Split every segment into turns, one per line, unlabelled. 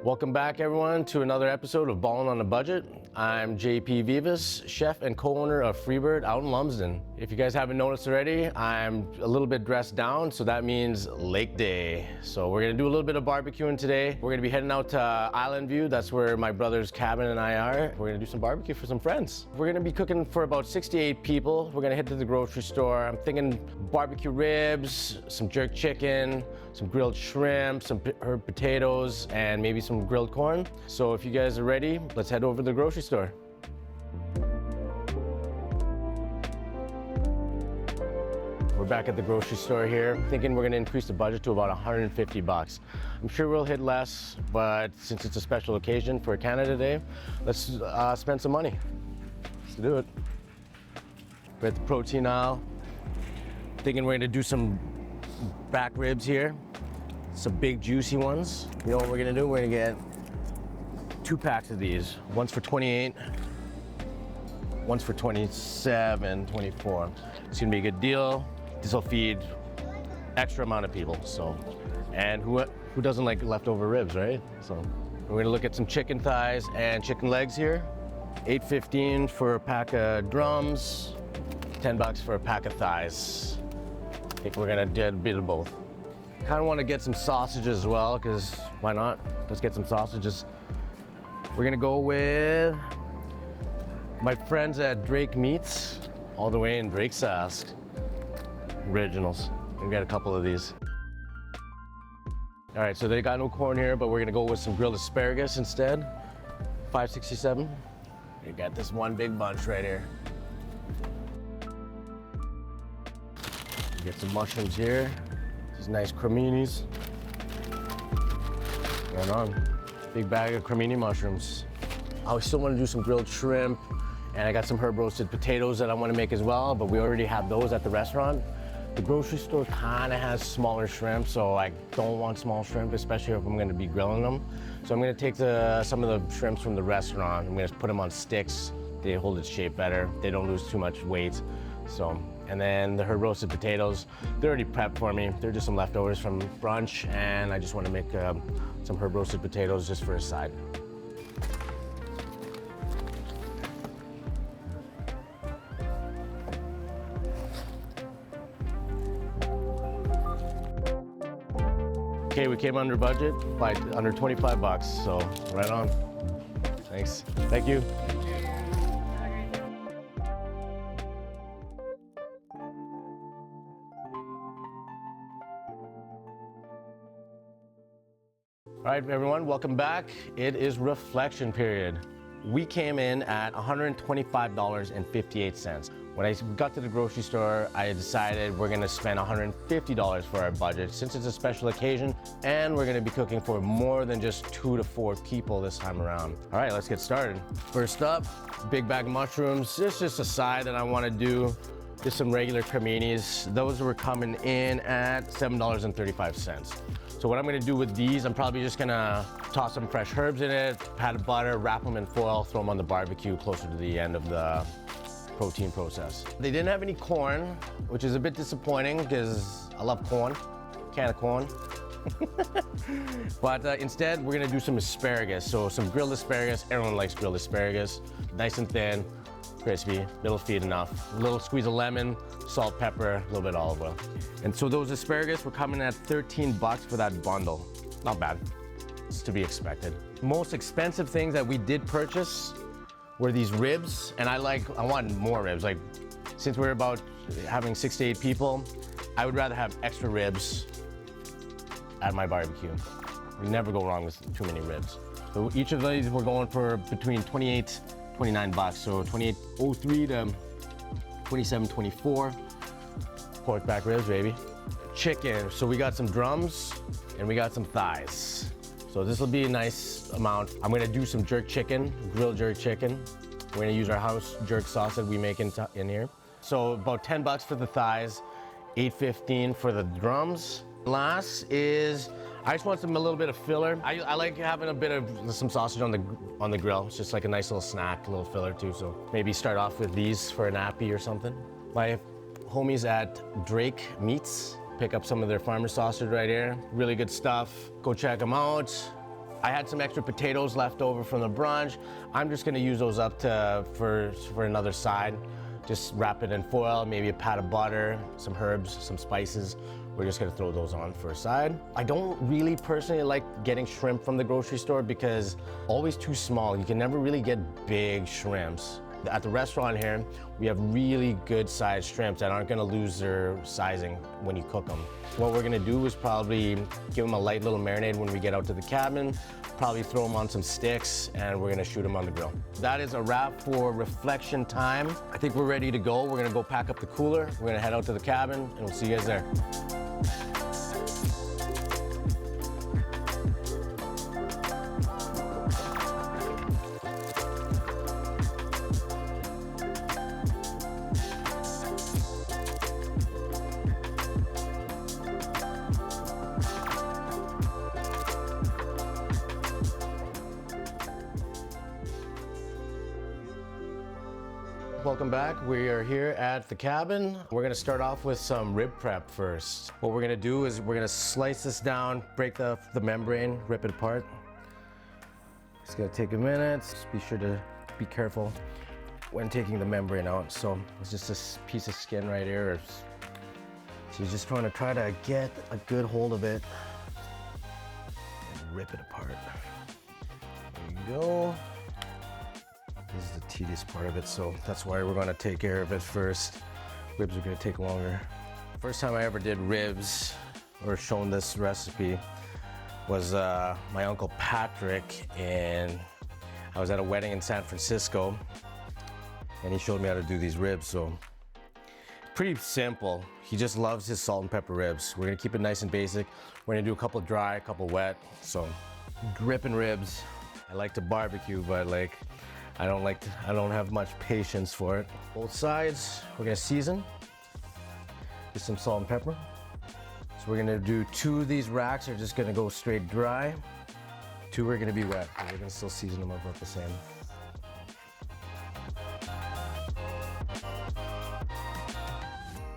Welcome back, everyone, to another episode of Ballin on a Budget. I'm JP Vivas, chef and co-owner of Freebird out in Lumsden. If you guys haven't noticed already, I'm a little bit dressed down, so that means lake day. So we're gonna do a little bit of barbecuing today. We're gonna be heading out to Island View. That's where my brother's cabin and I are. We're gonna do some barbecue for some friends. We're gonna be cooking for about 68 people. We're gonna head to the grocery store. I'm thinking barbecue ribs, some jerk chicken, some grilled shrimp, some herb potatoes, and maybe some grilled corn. So if you guys are ready, let's head over to the grocery store. We're back at the grocery store here, thinking we're gonna increase the budget to about 150 bucks. I'm sure we'll hit less, but since it's a special occasion for Canada Day, let's spend some money. Let's do it. We're at the protein aisle, thinking we're gonna do some back ribs here. Some big juicy ones. You know what we're gonna do? We're gonna get 2 packs of these. One's for 28, one's for 27, 24. It's gonna be a good deal. This will feed extra amount of people. So, and who doesn't like leftover ribs, right? So we're gonna look at some chicken thighs and chicken legs here. $8.15 for a pack of drums, 10 bucks for a pack of thighs. I think we're gonna do a bit of both. Kind of want to get some sausages as well, because why not? Let's get some sausages. We're gonna go with my friends at Drake Meats, all the way in Drake Sask. Originals. We got a couple of these. All right, so they got no corn here, but we're gonna go with some grilled asparagus instead. $5.67. We got this one big bunch right here. Get some mushrooms here. These nice creminis. Right on. Big bag of cremini mushrooms. I still want to do some grilled shrimp, and I got some herb roasted potatoes that I want to make as well, but we already have those at the restaurant. The grocery store kind of has smaller shrimp, so I don't want small shrimp, especially if I'm going to be grilling them. So I'm going to take some of the shrimps from the restaurant. I'm going to put them on sticks. They hold its shape better. They don't lose too much weight. So. And then the herb roasted potatoes, they're already prepped for me. They're just some leftovers from brunch, and I just want to make some herb roasted potatoes just for a side. Okay, we came under budget by under 25 bucks, so right on. Thanks. Thank you. All right, everyone, welcome back. It is reflection period. We came in at $125.58. When I got to the grocery store, I decided we're gonna spend $150 for our budget since it's a special occasion, and we're gonna be cooking for more than just 2 to 4 people this time around. All right, let's get started. First up, big bag of mushrooms. It's just a side that I wanna do. Just some regular creminis. Those were coming in at $7.35. So what I'm gonna do with these, I'm probably just gonna toss some fresh herbs in it, pat of butter, wrap them in foil, throw them on the barbecue closer to the end of the protein process. They didn't have any corn, which is a bit disappointing because I love corn, can of corn. But instead, we're gonna do some asparagus. So some grilled asparagus, everyone likes grilled asparagus. Nice and thin, crispy, it'll feed enough. A little squeeze of lemon, salt, pepper, a little bit of olive oil. And so those asparagus were coming at 13 bucks for that bundle. Not bad, it's to be expected. Most expensive things that we did purchase were these ribs, and I wanted more ribs. Like, since we're about having 6 to 8 people, I would rather have extra ribs at my barbecue. You never go wrong with too many ribs. So each of these we're going for between 28, 29 bucks. So 28.03 to 27.24. Pork back ribs, baby. Chicken, so we got some drums and we got some thighs. So this will be a nice amount. I'm gonna do some jerk chicken, grilled jerk chicken. We're gonna use our house jerk sauce that we make in here. So about 10 bucks for the thighs, $8.15 for the drums. Last is, I just want a little bit of filler. I like having a bit of some sausage on the grill. It's just like a nice little snack, a little filler too. So maybe start off with these for an appy or something. My homies at Drake Meats, pick up some of their farmer sausage right here. Really good stuff. Go check them out. I had some extra potatoes left over from the brunch. I'm just gonna use those up for another side. Just wrap it in foil, maybe a pat of butter, some herbs, some spices. We're just gonna throw those on for a side. I don't really personally like getting shrimp from the grocery store because always too small. You can never really get big shrimps. At the restaurant here, we have really good sized shrimps that aren't gonna lose their sizing when you cook them. What we're gonna do is probably give them a light little marinade when we get out to the cabin, probably throw them on some sticks, and we're gonna shoot them on the grill. That is a wrap for reflection time. I think we're ready to go. We're gonna go pack up the cooler. We're gonna head out to the cabin, and we'll see you guys there. Welcome back. We are here at the cabin. We're gonna start off with some rib prep first. What we're gonna do is we're gonna slice this down, break the membrane, rip it apart. It's gonna take a minute. Just be sure to be careful when taking the membrane out. So it's just this piece of skin right here. So you're just try to get a good hold of it and rip it apart. There you go. This is the tedious part of it, so that's why we're gonna take care of it first. Ribs are gonna take longer. First time I ever did ribs or shown this recipe was my Uncle Patrick, and I was at a wedding in San Francisco, and he showed me how to do these ribs. So pretty simple. He just loves his salt and pepper ribs. We're gonna keep it nice and basic. We're gonna do a couple dry, a couple wet. So dripping ribs. I like to barbecue, but I don't have much patience for it. Both sides, we're gonna season. Just some salt and pepper. So we're gonna do 2 of these racks are just gonna go straight dry. 2 are gonna be wet. We're gonna still season them up about the same.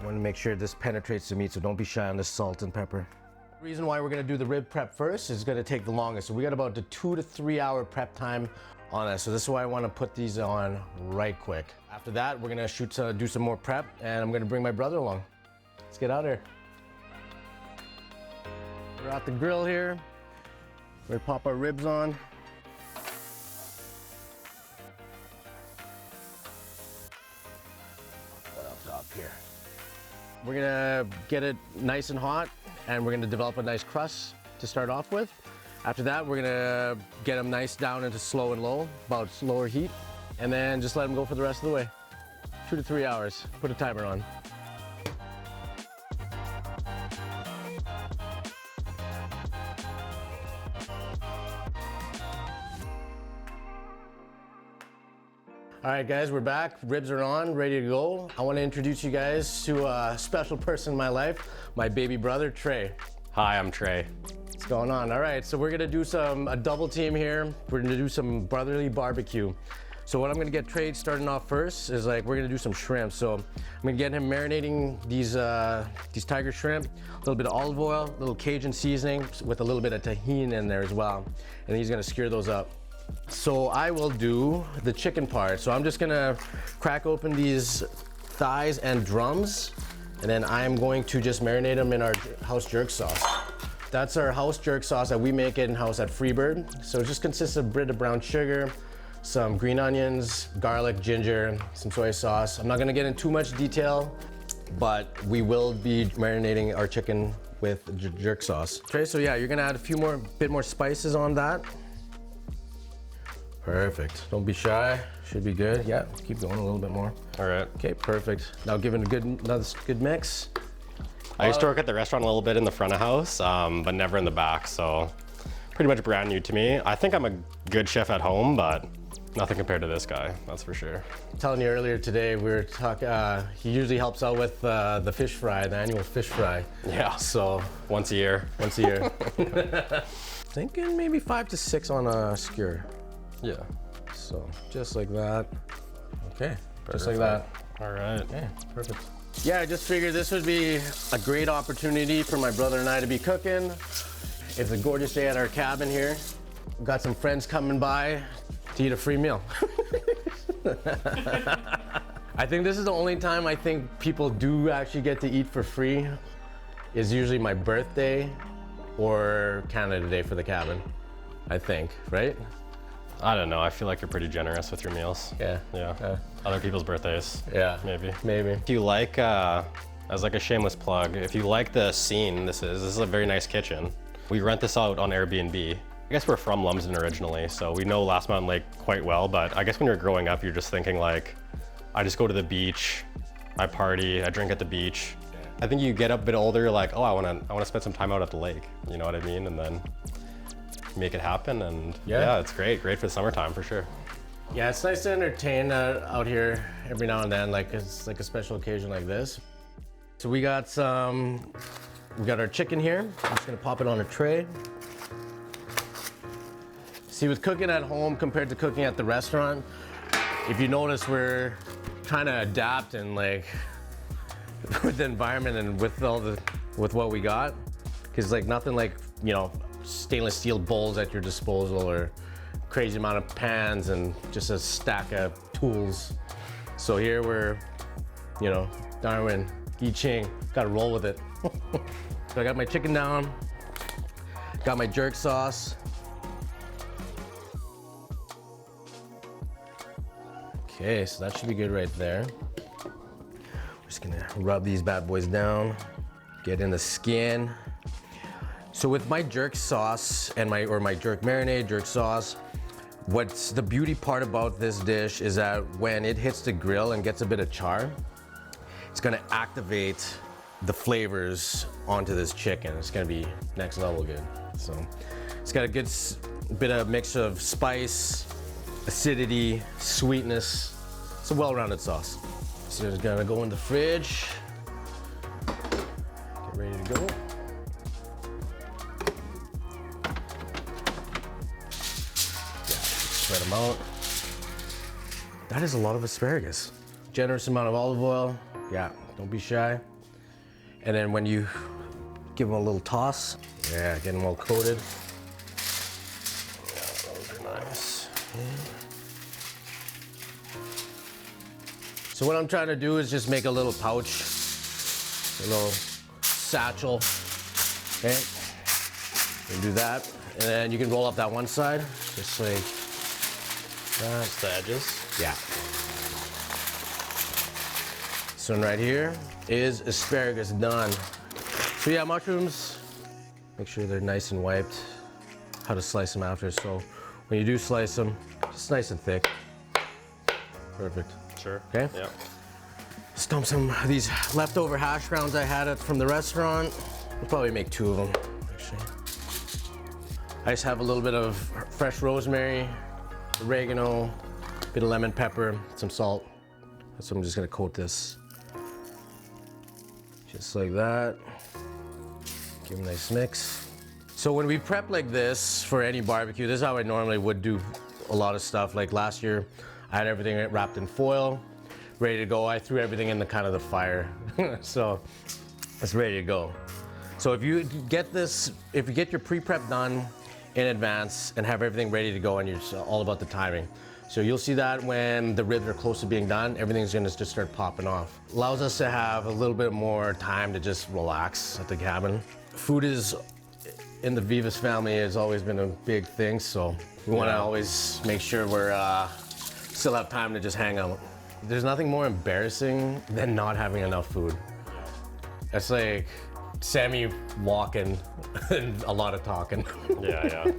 I wanna make sure this penetrates the meat, so don't be shy on the salt and pepper. The reason why we're gonna do the rib prep first is gonna take the longest. So we got about a 2 to 3 hour prep time on this. So this is why I wanna put these on right quick. After that, we're gonna do some more prep, and I'm gonna bring my brother along. Let's get out of here. We're at the grill here. We're gonna pop our ribs on. What up top here? We're gonna get it nice and hot, and we're gonna develop a nice crust to start off with. After that, we're gonna get them nice down into slow and low, about slower heat, and then just let them go for the rest of the way. 2 to 3 hours. Put a timer on. All right, guys, we're back. Ribs are on, ready to go. I want to introduce you guys to a special person in my life, my baby brother, Trey.
Hi, I'm Trey.
What's going on? All right, so we're gonna do a double team here. We're gonna do some brotherly barbecue. So what I'm gonna get Trey starting off first is we're gonna do some shrimp. So I'm gonna get him marinating these tiger shrimp, a little bit of olive oil, a little Cajun seasoning with a little bit of tahini in there as well. And he's gonna skewer those up. So I will do the chicken part. So I'm just gonna crack open these thighs and drums, and then I'm going to just marinate them in our house jerk sauce. That's our house jerk sauce that we make in-house at Freebird. So it just consists of a bit of brown sugar, some green onions, garlic, ginger, some soy sauce. I'm not gonna get into too much detail, but we will be marinating our chicken with jerk sauce. Okay, so yeah, you're gonna add a bit more spices on that. Perfect. Don't be shy. Should be good. Yeah, keep going a little bit more.
All right.
Okay, perfect. Now give it another good mix.
I used to work at the restaurant a little bit in the front of house, but never in the back, so pretty much brand new to me. I think I'm a good chef at home, but nothing compared to this guy, that's for sure.
Telling you earlier today, we were talking, he usually helps out with the fish fry, the annual fish fry.
Yeah,
so
once a year.
Once a year. Thinking maybe 5 to 6 on a skewer.
Yeah.
So just like that. Okay,
perfect.
Just like that.
All right.
Okay, perfect. Yeah, I just figured this would be a great opportunity for my brother and I to be cooking. It's a gorgeous day at our cabin here. got some friends coming by to eat a free meal. I think this is the only time I think people do actually get to eat for free is usually my birthday or Canada Day for the cabin, I think, right?
I don't know. I feel like you're pretty generous with your meals.
Yeah.
Yeah. Other people's birthdays.
Yeah.
Maybe.
Maybe.
If you like, as like a shameless plug, if you like the scene, this is a very nice kitchen. We rent this out on Airbnb. I guess we're from Lumsden originally, so we know Last Mountain Lake quite well, but I guess when you're growing up, you're just thinking like, I just go to the beach, I party, I drink at the beach. I think you get up a bit older, you're like, oh, I wanna spend some time out at the lake. You know what I mean? And then make it happen, and yeah, it's great for the summertime for sure.
Yeah, it's nice to entertain out here every now and then, like it's like a special occasion like this. So we got our chicken here. I'm just gonna pop it on a tray. See, with cooking at home compared to cooking at the restaurant, if you notice, we're trying to adapt and like with the environment and with what we got, because like nothing like, you know, stainless steel bowls at your disposal or crazy amount of pans and just a stack of tools. So here we're, you know, Darwin, I Ching, gotta roll with it. So I got my chicken down, got my jerk sauce. Okay, so that should be good right there. We're just gonna rub these bad boys down, get in the skin. So with my jerk sauce and my jerk marinade, jerk sauce, what's the beauty part about this dish is that when it hits the grill and gets a bit of char, it's gonna activate the flavors onto this chicken. It's gonna be next level good. So it's got a good bit of mix of spice, acidity, sweetness. It's a well-rounded sauce. So it's gonna go in the fridge. Get ready to go. Spread them out. That is a lot of asparagus. Generous amount of olive oil. Yeah, don't be shy. And then when you give them a little toss, yeah, get them all coated. Yeah, those are nice. So what I'm trying to do is just make a little pouch, a little satchel. Okay, and do that, and then you can roll up that one side, just like.
That's the edges.
Yeah. This one right here is asparagus done. So yeah, mushrooms, make sure they're nice and wiped. How to slice them after. So when you do slice them, just nice and thick. Perfect.
Sure.
Okay?
Yeah.
Stump some of these leftover hash browns I had from the restaurant. We'll probably make 2 of them, actually. I just have a little bit of fresh rosemary, oregano, bit of lemon pepper, some salt. So I'm just gonna coat this. Just like that. Give it a nice mix. So when we prep like this for any barbecue, this is how I normally would do a lot of stuff. Like last year, I had everything wrapped in foil, ready to go. I threw everything in the fire. So it's ready to go. So if you get your pre-prep done in advance and have everything ready to go, and you're all about the timing. So you'll see that when the ribs are close to being done, everything's gonna just start popping off. Allows us to have a little bit more time to just relax at the cabin. Food is, in the Vivas family, has always been a big thing, so we wanna always make sure we're still have time to just hang out. There's nothing more embarrassing than not having enough food. It's like Sammy walking and a lot of talking.
Yeah.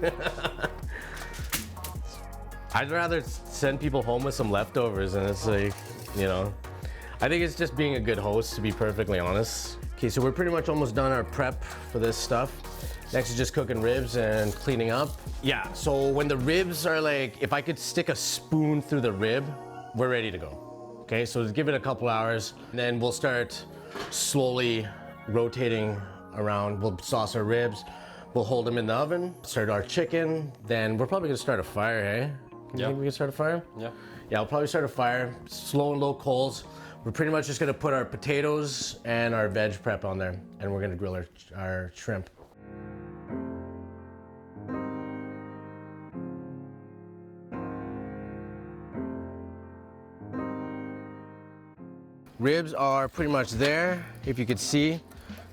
I'd rather send people home with some leftovers, and it's like, you know, I think it's just being a good host, to be perfectly honest. Okay, so we're pretty much almost done our prep for this stuff. Next is just cooking ribs and cleaning up. Yeah, so when the ribs are like, if I could stick a spoon through the rib, we're ready to go. Okay, so give it a couple hours, and then we'll start slowly rotating around. We'll sauce our ribs, we'll hold them in the oven, start our chicken, then we're probably gonna start a fire, hey? You think we can start a fire?
Yeah.
Yeah, I'll probably start a fire, slow and low coals. We're pretty much just gonna put our potatoes and our veg prep on there, and we're gonna grill our shrimp. Ribs are pretty much there, if you could see,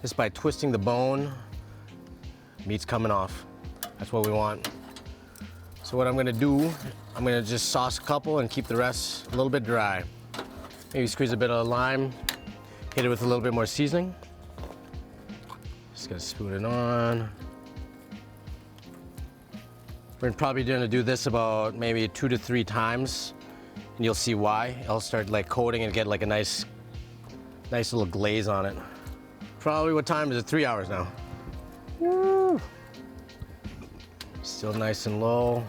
just by twisting the bone. Meat's coming off. That's what we want. So what I'm gonna do, I'm gonna just sauce a couple and keep the rest a little bit dry. Maybe squeeze a bit of lime, hit it with a little bit more seasoning. Just gonna spoon it on. We're probably gonna do this about maybe 2 to 3 times, and you'll see why. It'll start like coating and get like a nice little glaze on it. Probably, what time is it? 3 hours now. Woo! Still nice and low.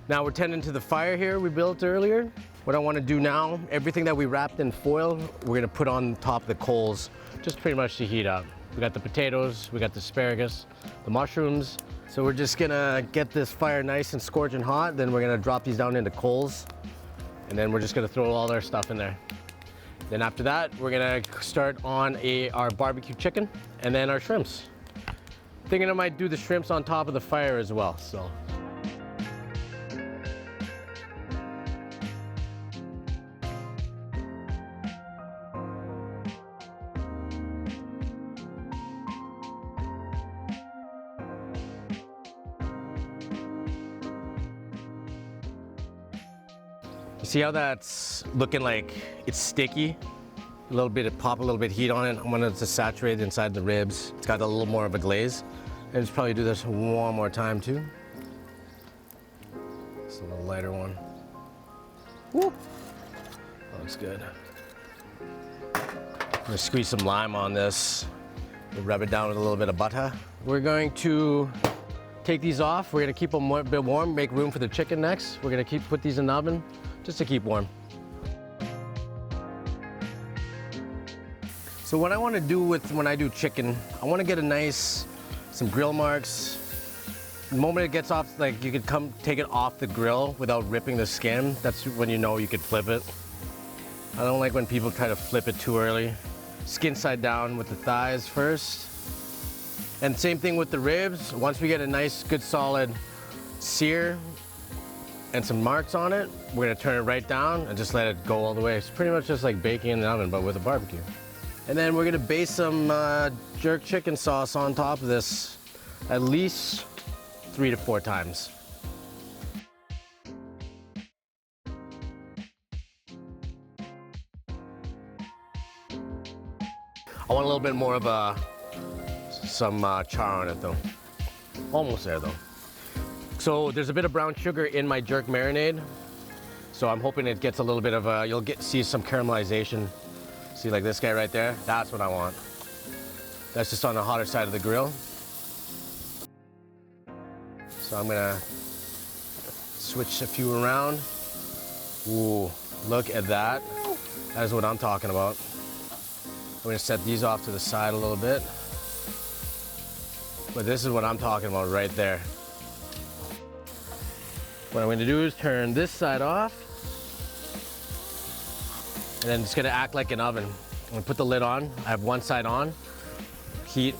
Now we're tending to the fire here we built earlier. What I want to do now, everything that we wrapped in foil, we're gonna put on top of the coals, just pretty much to heat up. We got the potatoes, we got the asparagus, the mushrooms. So we're just gonna get this fire nice and scorching hot, then we're gonna drop these down into coals, and then we're just gonna throw all our stuff in there. Then after that, we're gonna start on our barbecue chicken, and then our shrimps. Thinking I might do the shrimps on top of the fire as well, so. You see how that's looking like it's sticky? A little bit of pop, a little bit of heat on it. I want it to saturate inside the ribs. It's got a little more of a glaze. And just probably do this one more time too. It's a little lighter one. Woo! Looks good. I'm gonna squeeze some lime on this. We'll rub it down with a little bit of butter. We're going to take these off. We're gonna keep them a bit warm, make room for the chicken next. We're gonna put these in the oven just to keep warm. So what I want to do when I do chicken, I want to get some grill marks. The moment it gets off, like you could take it off the grill without ripping the skin. That's when you know you could flip it. I don't like when people try to flip it too early. Skin side down with the thighs first. And same thing with the ribs. Once we get a nice, good, solid sear and some marks on it, we're gonna turn it right down and just let it go all the way. It's pretty much just like baking in the oven, but with a barbecue. And then we're gonna base some jerk chicken sauce on top of this at least 3 to 4 times. I want a little bit more of some char on it though. Almost there though. So there's a bit of brown sugar in my jerk marinade. So I'm hoping it gets a little bit of you'll see some caramelization. See, like this guy right there? That's what I want. That's just on the hotter side of the grill. So I'm gonna switch a few around. Ooh, look at that. That is what I'm talking about. I'm gonna set these off to the side a little bit. But this is what I'm talking about right there. What I'm gonna do is turn this side off. And then it's gonna act like an oven. I'm gonna put the lid on. I have one side on, heat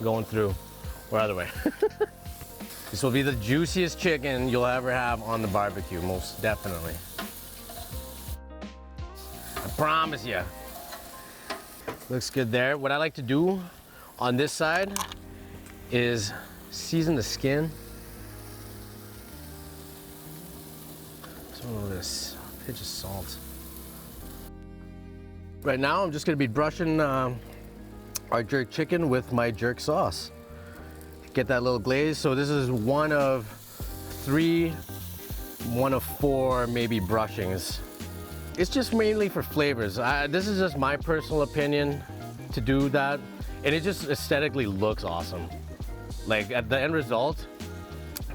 going through, or other way. This will be the juiciest chicken you'll ever have on the barbecue, most definitely. I promise you. Looks good there. What I like to do on this side is season the skin. So a little bit of pinch of salt. Right now, I'm just gonna be brushing our jerk chicken with my jerk sauce. Get that little glaze. So this is one of 4 maybe brushings. It's just mainly for flavors. This is just my personal opinion to do that. And it just aesthetically looks awesome. Like at the end result,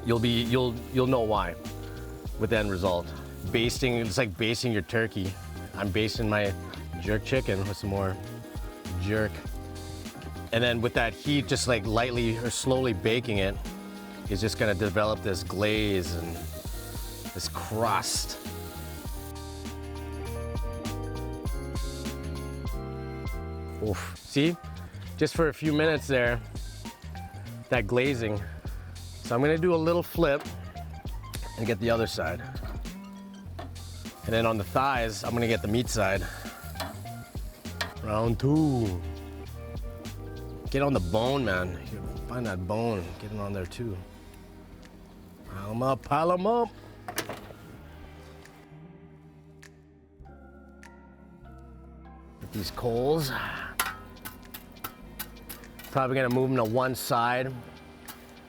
you'll know why with the end result. Basting, it's like basting your turkey. I'm basting my jerk chicken with some more jerk. And then with that heat, just like lightly or slowly baking it, is just gonna develop this glaze and this crust. Oof. See, just for a few minutes there, that glazing. So I'm gonna do a little flip and get the other side. And then on the thighs, I'm gonna get the meat side. Round 2. Get on the bone, man. Find that bone, get it on there too. Pile them up, pile them up. Get these coals. Probably gonna move them to one side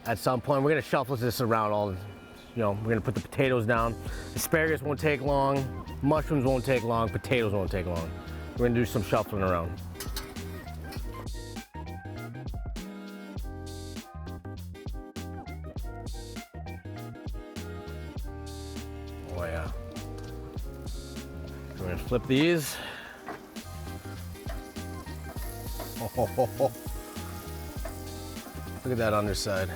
at some point. We're gonna shuffle this around all, we're gonna put the potatoes down. Asparagus won't take long, mushrooms won't take long, potatoes won't take long. We're gonna do some shuffling around. Oh yeah. We're gonna flip these. Oh. Look at that underside.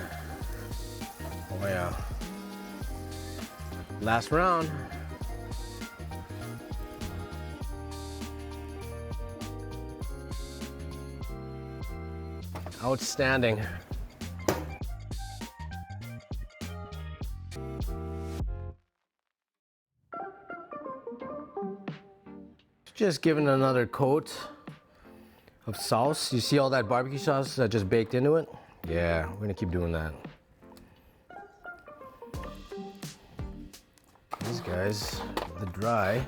Oh yeah. Last round. Outstanding. Just giving it another coat of sauce. You see all that barbecue sauce that just baked into it? Yeah, we're gonna keep doing that. These guys, the dry,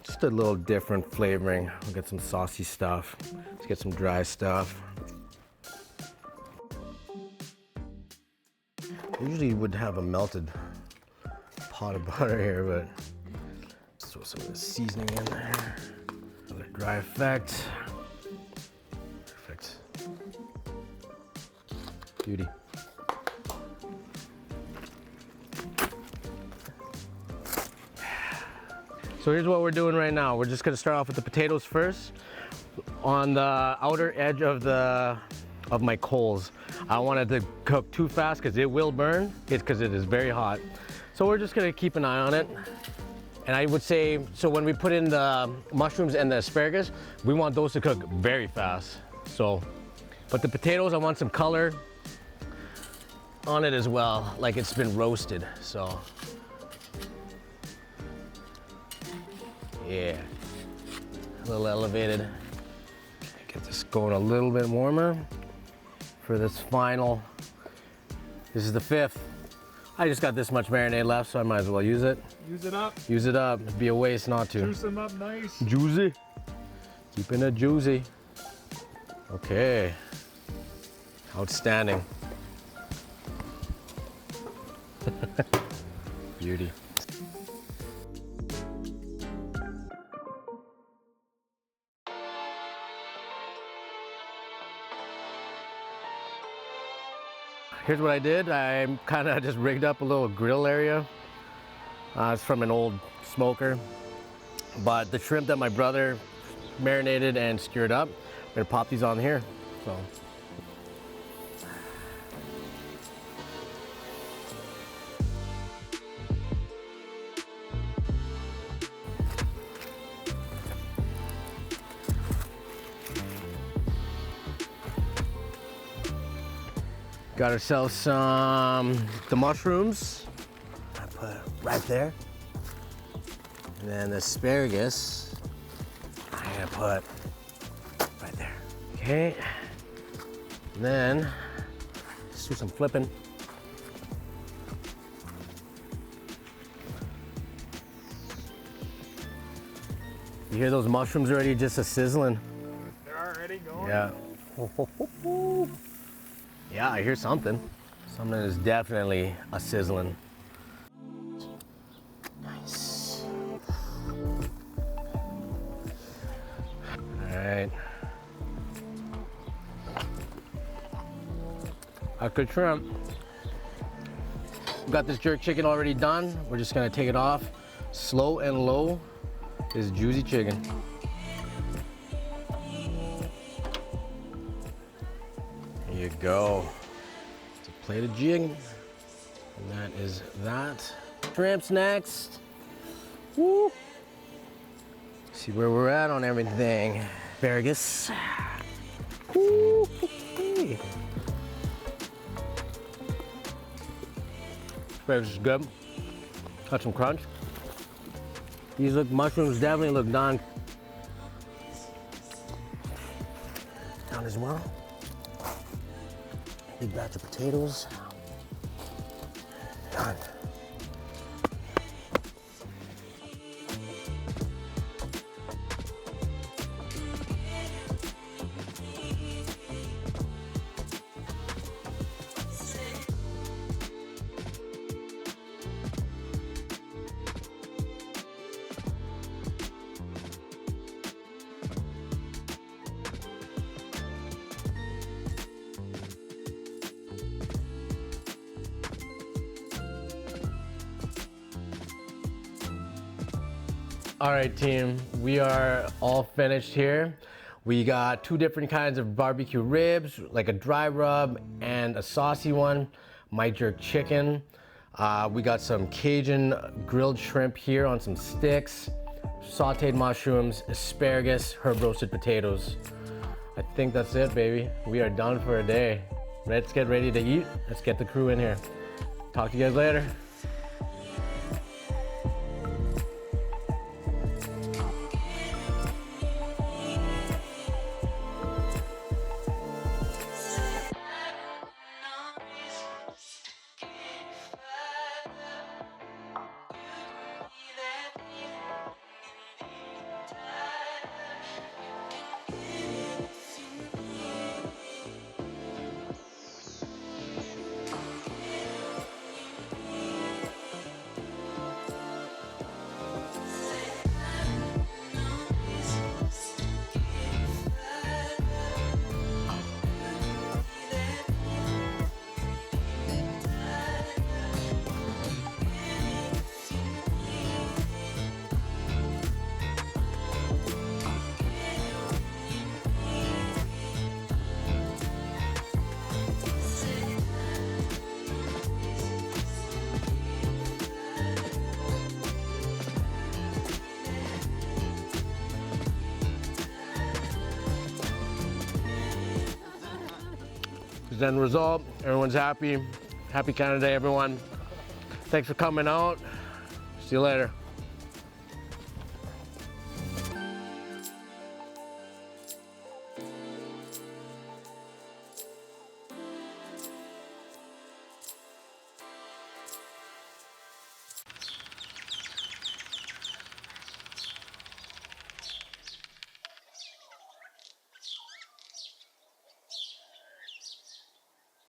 just a little different flavoring. We'll get some saucy stuff. Let's get some dry stuff. Usually would have a melted pot of butter here, but let's throw some of the seasoning in there. Another dry effect. Perfect. Beauty. So here's what we're doing right now. We're just gonna start off with the potatoes first. On the outer edge of my coals. I don't want it to cook too fast because it will burn. It's because it is very hot. So we're just gonna keep an eye on it. And I would say, so when we put in the mushrooms and the asparagus, we want those to cook very fast. So, but the potatoes, I want some color on it as well, like it's been roasted, so. Yeah, a little elevated. Get this going a little bit warmer for this final. This is the 5th. I just got this much marinade left, so I might as well use it.
Use it up.
Use it up. It'd be a waste not to.
Juice them up nice.
Juicy. Keeping it juicy. Okay. Outstanding. Beauty. Here's what I did. I kind of just rigged up a little grill area. It's from an old smoker. But the shrimp that my brother marinated and skewered up, I'm gonna pop these on here. So. Got ourselves the mushrooms. I put right there. And then the asparagus, I'm gonna put right there. Okay. And then let's do some flipping. You hear those mushrooms already just a sizzling?
They're already going.
Yeah. Yeah, I hear something. Something is definitely a sizzling. Nice. All right. That's good shrimp. We've got this jerk chicken already done. We're just gonna take it off. Slow and low is juicy chicken. There you go. It's a plate of jig. And that is that. Shrimps next. Woo. See where we're at on everything. Asparagus. Woo. Asparagus is good. Got some crunch. These mushrooms definitely look done. Done as well. Big batch of potatoes. Done. All right, team, we are all finished here. We got 2 different kinds of barbecue ribs, like a dry rub and a saucy one, my jerk chicken. We got some Cajun grilled shrimp here on some sticks, sauteed mushrooms, asparagus, herb roasted potatoes. I think that's it, baby. We are done for a day. Let's get ready to eat. Let's get the crew in here. Talk to you guys later. End result, everyone's happy. Happy Canada Day, everyone. Thanks for coming out. See you later.